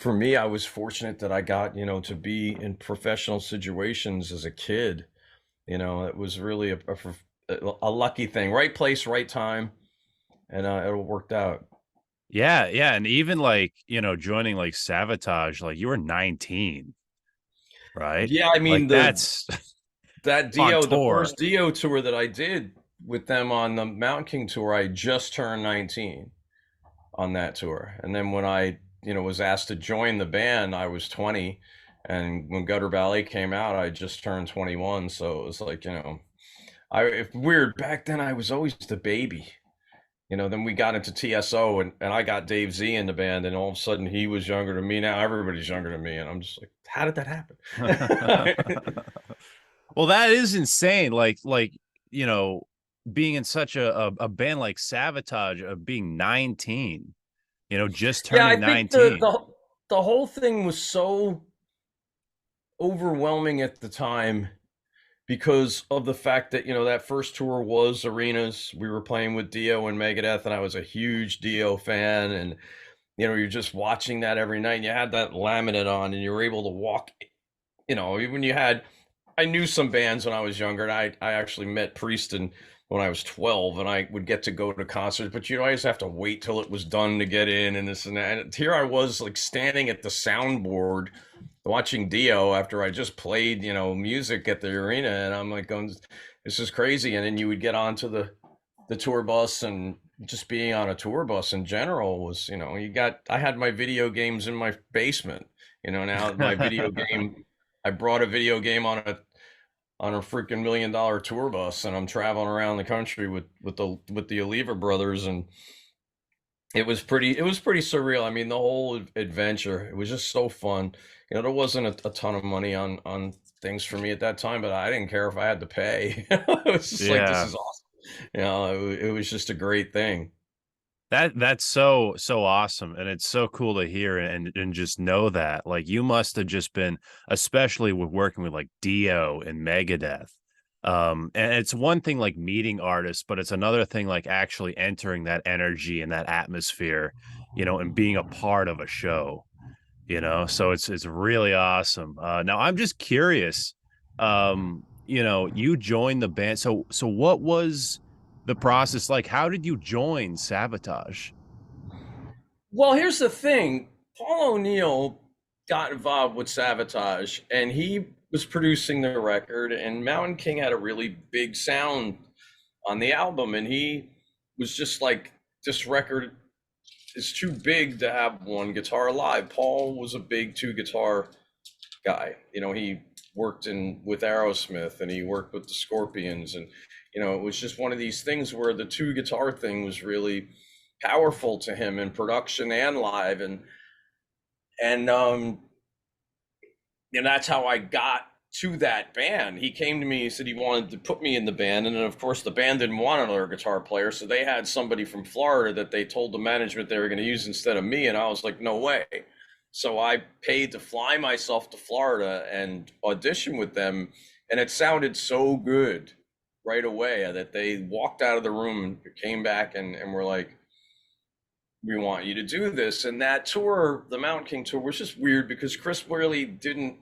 For me, I was fortunate that I got, to be in professional situations as a kid. It was really a lucky thing. Right place, right time, and it worked out. Yeah, yeah, and even like, joining like Savatage, like you were 19, right? Yeah, I Like mean the that's that on Dio, the tour. first Dio tour that I did with them on the Mountain King tour, I just turned 19 on that tour. And then when I, was asked to join the band, I was 20. And when Gutter Ballet came out, I just turned 21. So it was like, if weird back then, I was always the baby. Then we got into TSO and I got Dave Z in the band, and all of a sudden he was younger than me. Now everybody's younger than me. And I'm just like, how did that happen? Well, that is insane. Like, you know, being in such a band like Savatage of being 19, just Yeah, I turning think the 19. the whole thing was so overwhelming at the time because of the fact that that first tour was arenas. We were playing with Dio and Megadeth, and I was a huge Dio fan, and you're just watching that every night. And you had that laminate on, and you were able to walk. Even you had. I knew some bands when I was younger, and I actually met Prieston when I was 12, and I would get to go to concerts, but you always have to wait till it was done to get in, and this and that. And here I was, like, standing at the soundboard watching Dio after I just played, music at the arena, and I'm like going, this is crazy. And then you would get onto the tour bus, and just being on a tour bus in general was, I had my video games in my basement. Now my video game, I brought a video game on a freaking $1 million tour bus, and I'm traveling around the country with the Oliva brothers, and it was pretty surreal. I mean, the whole adventure, it was just so fun. There wasn't a ton of money on things for me at that time, but I didn't care if I had to pay. It was just like, this Yeah. is awesome. It was just a great thing. That's so awesome, and it's so cool to hear and just know that. Like you must have just been, especially with working with like Dio and Megadeth. And it's one thing like meeting artists, but it's another thing like actually entering that energy and that atmosphere, and being a part of a show. So it's really awesome. Now I'm just curious. You joined the band. So what was the process like? How did you join Savatage? Well, here's the thing. Paul O'Neill got involved with Savatage, and he was producing the record, and Mountain King had a really big sound on the album, and he was just like, this record is too big to have one guitar live. Paul was a big two guitar guy. He worked in with Aerosmith, and he worked with the Scorpions, and it was just one of these things where the two guitar thing was really powerful to him in production and live, and that's how I got to that band. He came to me, he said he wanted to put me in the band, and then of course the band didn't want another guitar player, so they had somebody from Florida that they told the management they were going to use instead of me, and I was like, no way. So I paid to fly myself to Florida and audition with them, and it sounded so good right away that they walked out of the room and came back and were like, we want you to do this. And that tour, the Mountain King tour, was just weird because Chris really didn't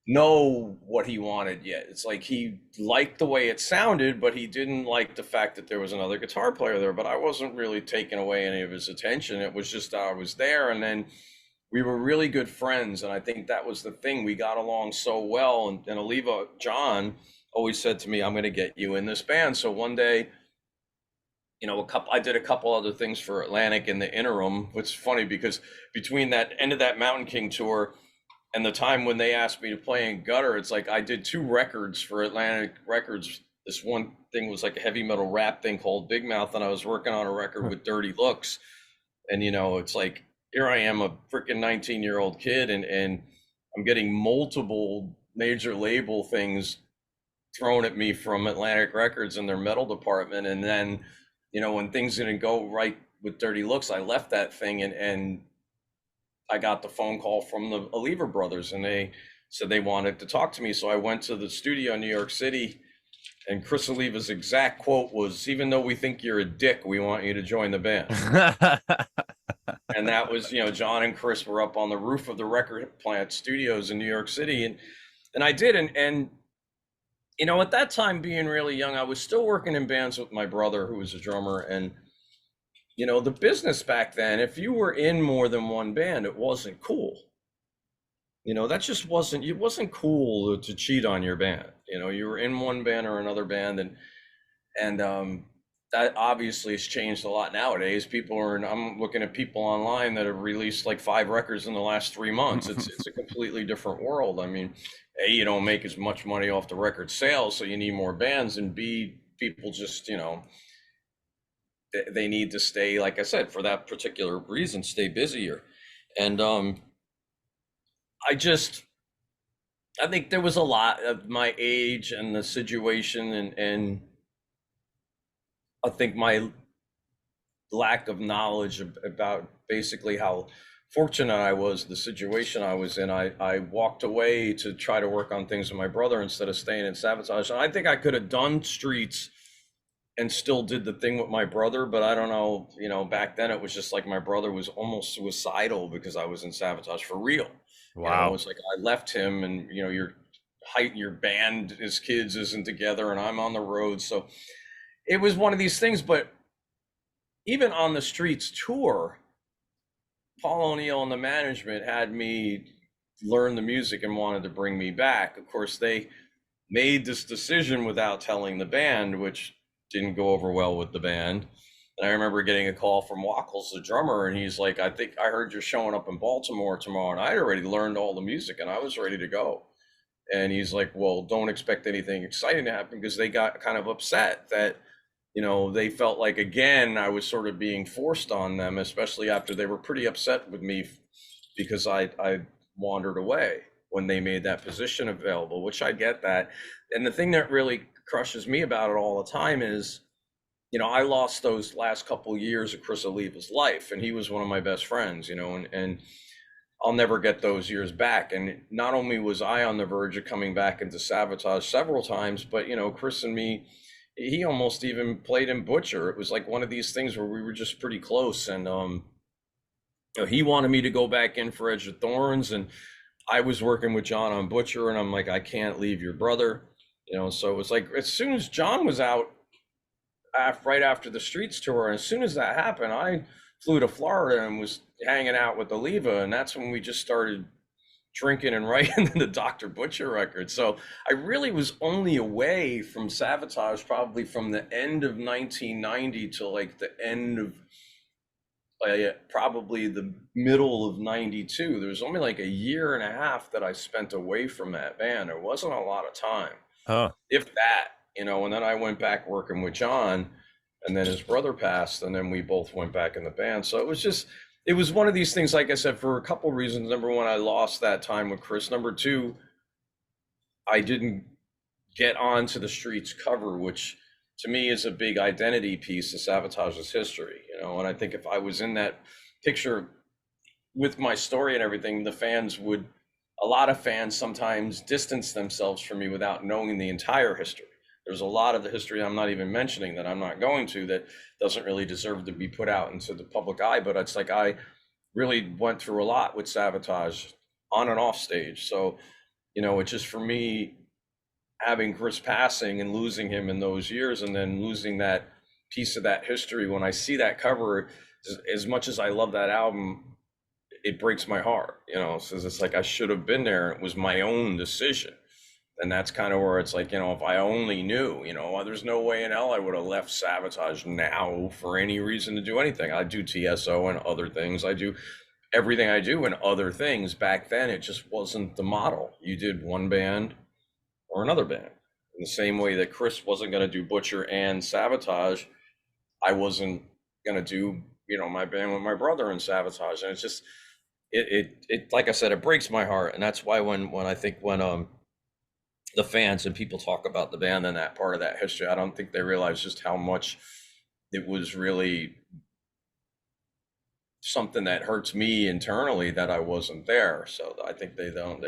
know what he wanted yet. It's like he liked the way it sounded, but he didn't like the fact that there was another guitar player there. But I wasn't really taking away any of his attention. It was just I was there, and then we were really good friends, and I think that was the thing. We got along so well, and Oliva John always said to me, "I'm going to get you in this band." So one day, I did a couple other things for Atlantic in the interim. It's funny because between that end of that Mountain King tour and the time when they asked me to play in Gutter, it's like I did two records for Atlantic Records. This one thing was like a heavy metal rap thing called Big Mouth, and I was working on a record with Dirty Looks. And it's like, here I am, a freaking 19-year-old kid, and I'm getting multiple major label things thrown at me from Atlantic Records and their metal department. And then, when things didn't go right with Dirty Looks, I left that thing, and I got the phone call from the Oliva brothers, and they said they wanted to talk to me. So I went to the studio in New York City, and Chris Oliva's exact quote was, "Even though we think you're a dick, we want you to join the band." and that was, John and Chris were up on the roof of the record plant studios in New York City, and I did, and at that time, being really young, I was still working in bands with my brother, who was a drummer, and the business back then, if you were in more than one band, it wasn't cool. That just wasn't, it wasn't cool to cheat on your band. You were in one band or another band, and that obviously has changed a lot nowadays. I'm looking at people online that have released like 5 records in the last 3 months. It's a completely different world. I mean, A, you don't make as much money off the record sales, so you need more bands, and B, people just, they need to stay, like I said, for that particular reason, stay busier. And I think there was a lot of my age and the situation, and I think my lack of knowledge about basically how fortunate I was, the situation I was in. I walked away to try to work on things with my brother instead of staying in Savatage. And I think I could have done Streets and still did the thing with my brother, but I don't know, back then it was just like my brother was almost suicidal because I was in Savatage for real. Wow. It's like I left him, and your band as kids isn't together, and I'm on the road. So it was one of these things. But even on the Streets tour, Paul O'Neill and the management had me learn the music and wanted to bring me back. Of course, they made this decision without telling the band, which didn't go over well with the band. And I remember getting a call from Wackles, the drummer, and he's like, I think I heard you're showing up in Baltimore tomorrow. And I'd already learned all the music and I was ready to go. And he's like, well, don't expect anything exciting to happen, because they got kind of upset that, they felt like, again, I was sort of being forced on them, especially after they were pretty upset with me because I wandered away when they made that position available, which I get that. And the thing that really crushes me about it all the time is, I lost those last couple of years of Chris Oliva's life, and he was one of my best friends, and I'll never get those years back. And not only was I on the verge of coming back into Savatage several times, but, Chris and me, he almost even played in Butcher. It was like one of these things where we were just pretty close. And he wanted me to go back in for Edge of Thorns, and I was working with John on Butcher, and I'm like, I can't leave your brother. So it was like, as soon as John was out, right after the Streets tour, and as soon as that happened, I flew to Florida and was hanging out with Oliva, and that's when we just started drinking and writing the Dr. Butcher record. So I really was only away from Savatage probably from the end of 1990 to like the end of probably the middle of 92. There was only like a year and a half that I spent away from that band. There wasn't a lot of time, Huh. if that, and then I went back working with John, and then his brother passed, and then we both went back in the band. So it was one of these things, like I said, for a couple of reasons. Number one, I lost that time with Chris. Number two, I didn't get onto the Streets cover, which to me is a big identity piece of Savatage's history, and I think if I was in that picture with my story and everything, a lot of fans sometimes distance themselves from me without knowing the entire history. There's a lot of the history I'm not even mentioning that I'm not going to, that doesn't really deserve to be put out into the public eye. But it's like I really went through a lot with Savatage on and off stage. So, it's just, for me, having Chris passing and losing him in those years, and then losing that piece of that history, when I see that cover, as much as I love that album, it breaks my heart, so it's like I should have been there. It was my own decision. And that's kind of where it's like, if I only knew, there's no way in hell I would have left Savatage now for any reason to do anything. I do TSO and other things. I do everything I do and other things. Back then, it just wasn't the model. You did one band or another band. In the same way that Chris wasn't going to do Butcher and Savatage, I wasn't going to do, my band with my brother and Savatage. And it's just, it like I said, it breaks my heart. And that's why when the fans and people talk about the band and that part of that history, I don't think they realize just how much it was really something that hurts me internally that I wasn't there. So I think they don't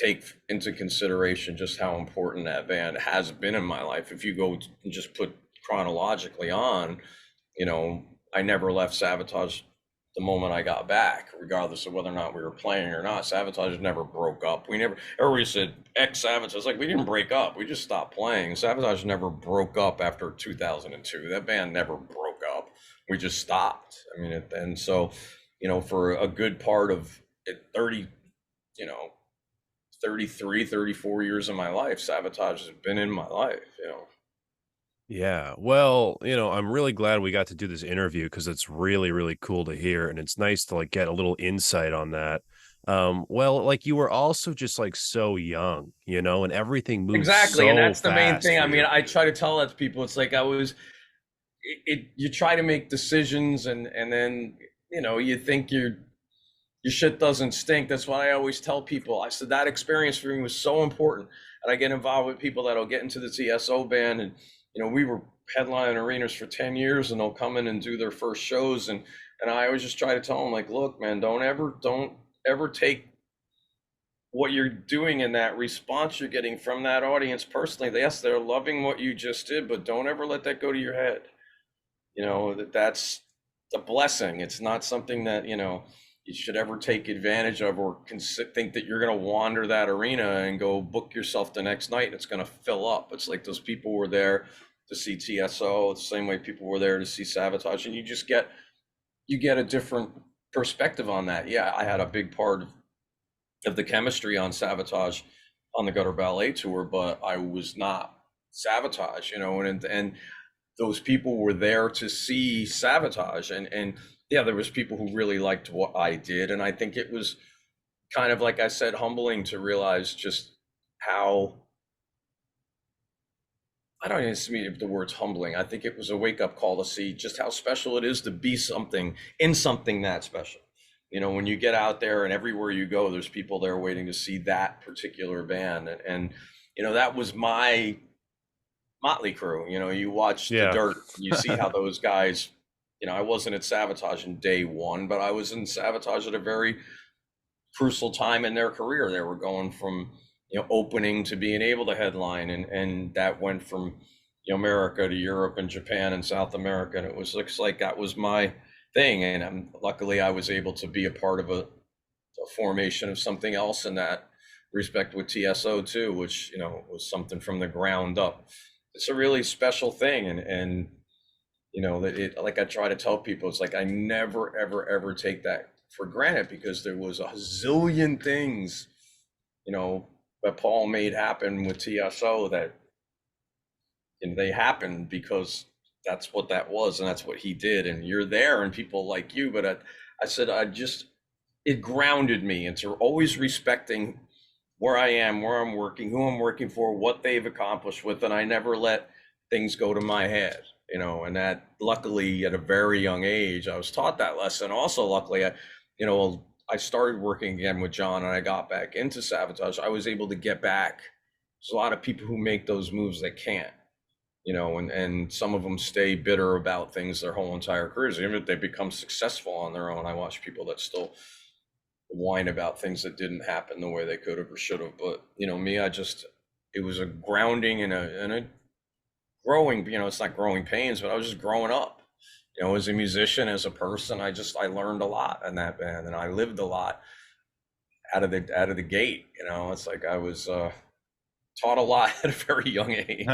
take into consideration just how important that band has been in my life. If you go and just put chronologically on, I never left Savatage the moment I got back, regardless of whether or not we were playing or not. Savatage never broke up. We never, everybody said ex Savatage. It's like, we didn't break up. We just stopped playing. Savatage never broke up after 2002. That band never broke up. We just stopped. I mean, and so, for a good part of it, 30, you know, 33, 34 years of my life, Savatage has been in my life. Yeah. Well, I'm really glad we got to do this interview because it's really, really cool to hear. And it's nice to like get a little insight on that. Well, like you were also just like so young, and everything moves Exactly. And so that's the main fast thing. for I mean, you. I try to tell that to people. It's like you try to make decisions, and then, you think your shit doesn't stink. That's why I always tell people. I said that experience for me was so important. And I get involved with people that'll get into the TSO band, and we were headlining arenas for 10 years, and they'll come in and do their first shows, and I always just try to tell them, like, look, man, don't ever take what you're doing in that response you're getting from that audience personally. Yes, they're loving what you just did, but don't ever let that go to your head. That's a blessing. It's not something that, you should ever take advantage of, or think that you're going to wander that arena and go book yourself the next night and it's going to fill up. It's like those people were there to see TSO the same way people were there to see Savatage, and you get a different perspective on that. Yeah, I had a big part of the chemistry on Savatage on the Gutter Ballet tour, but I was not Savatage, and those people were there to see Savatage, and yeah, there was people who really liked what I did, and I think it was kind of, like I said, humbling to realize just how, I don't even see if the word's humbling. I think it was a wake up call to see just how special it is to be something in something that special. When you get out there and everywhere you go, there's people there waiting to see that particular band. And that was my Motley Crue. You watch The Yeah. Dirt, you see how those guys, I wasn't at Savatage in day one, but I was in Savatage at a very crucial time in their career. They were going from, opening to being able to headline, and that went from, America to Europe and Japan and South America, and it was looks like that was my thing. And luckily I was able to be a part of a formation of something else in that respect with TSO too, which, was something from the ground up. It's a really special thing, and that it, like I try to tell people, it's like I never ever ever take that for granted, because there was a zillion things, that Paul made happen with TSO that, they happened because that's what that was, and that's what he did, and you're there and people like you. But I said, it grounded me into always respecting where I am, where I'm working, who I'm working for, what they've accomplished with, and I never let things go to my head, and that, luckily at a very young age, I was taught that lesson. Also, luckily, I started working again with John, and I got back into Savatage. I was able to get back. There's a lot of people who make those moves that can't, and some of them stay bitter about things their whole entire careers. Even if they become successful on their own, I watch people that still whine about things that didn't happen the way they could have or should have. But me, it was a grounding and a growing. It's not growing pains, but I was just growing up. As a musician, as a person, I learned a lot in that band, and I lived a lot out of the gate. It's like I was taught a lot at a very young age.